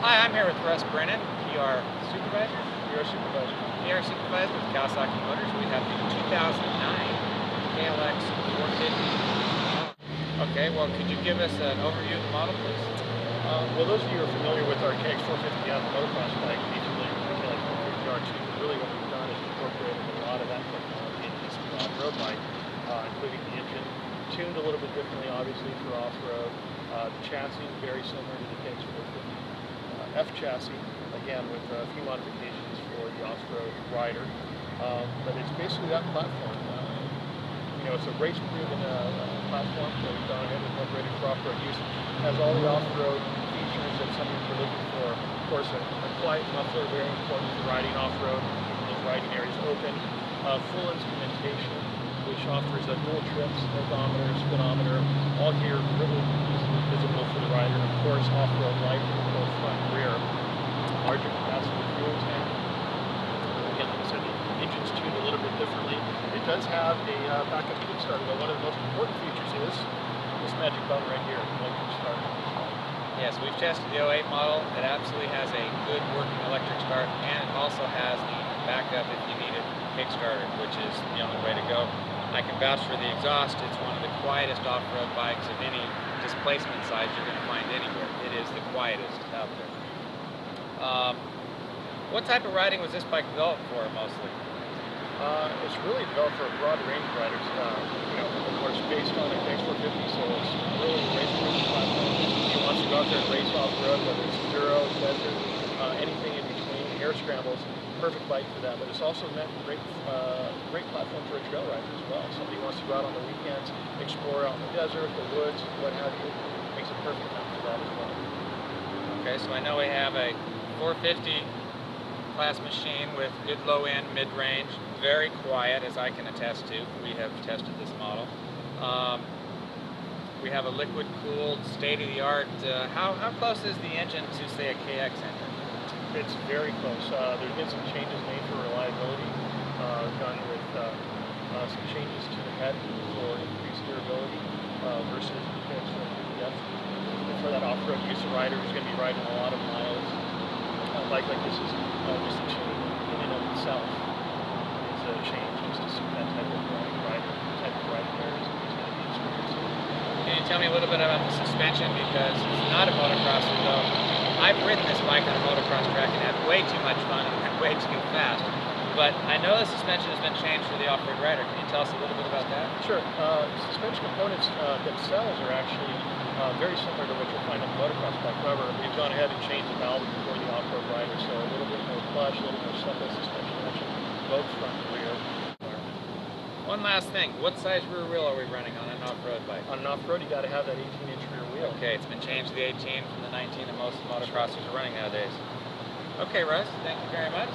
Hi, I'm here with Russ Brennan, PR Supervisor. You're a supervisor. PR Supervisor with Kawasaki Motors. We have the 2009 KLX450. Okay, well, could you give us an overview of the model, please? Well, those of you who are familiar with our KX450R motocross bike, be familiar with the KLX450R too. Really what we've done is incorporated a lot of that technology into this off-road bike, including the engine, tuned a little bit differently, obviously, for off-road. The chassis, very similar to the KX450. F chassis, again with a few modifications for the off-road rider, but it's basically that platform. It's a race-proven platform that we've gone ahead and incorporated for off-road use. It has all the off-road features that some people are looking for. Of course, a quiet muffler, very important for riding off-road, keeping those riding areas open. Full instrumentation, which offers dual trips, odometer, speedometer, all here really easily visible for the rider. And of course, off-road light, both front and rear. Larger capacity fuel tank. Again, like I said, the engine's tuned a little bit differently. It does have a backup kickstarter, but one of the most important features is this magic button right here, electric start. Yes, we've tested the '08 model. It absolutely has a good working electric start, and it also has the backup if you need a kickstarter, which is the only way to go. I can vouch for the exhaust. It's one of the quietest off-road bikes of any displacement size you're going to find anywhere. It is the quietest out there. What type of riding was this bike developed for, mostly? It's really developed for a broad range of riders. Of course, based on a KX450, so it's really a race-proven platform. If he wants to go out there and race off-road, whether it's enduro, desert, anything in between, air scrambles, perfect bike for that. But it's also meant great platform for a trail rider as well. Somebody wants to go out on the weekends, explore out in the desert, the woods, what have you. Makes it perfect for that as well. Okay, so I know we have a 450 class machine with good low end, mid-range, very quiet, as I can attest to. We have tested this model. We have a liquid-cooled, state-of-the-art. How close is the engine to, say, a KX engine? It's very close. There's been some changes made for reliability, done with some changes to the head for increased durability versus the KX450F. For that off-road use, a rider who's going to be riding a lot of miles. A bike like this is just a change in and of itself. It's a change just to suit that type of rider, type of riding there is going to be experiencing. Can you tell me a little bit about the suspension? Because it's not a motocrosser, though. I've ridden this bike on a motocross track and had way too much fun and went way too fast. But I know the suspension has been changed for the off-road rider. Can you tell us a little bit about that? Sure. Suspension components themselves are actually very similar to what you'll find on the motocross bike. However, we've gone ahead and changed the valve for the off-road rider, so a little bit more plush, a little more supple suspension action, both front and rear. One last thing, what size rear wheel are we running on an off-road bike? On an off-road, you got to have that 18-inch rear wheel. Okay, it's been changed to the 18 from the 19 that most motocrossers are running nowadays. Okay, Russ, thank you very much.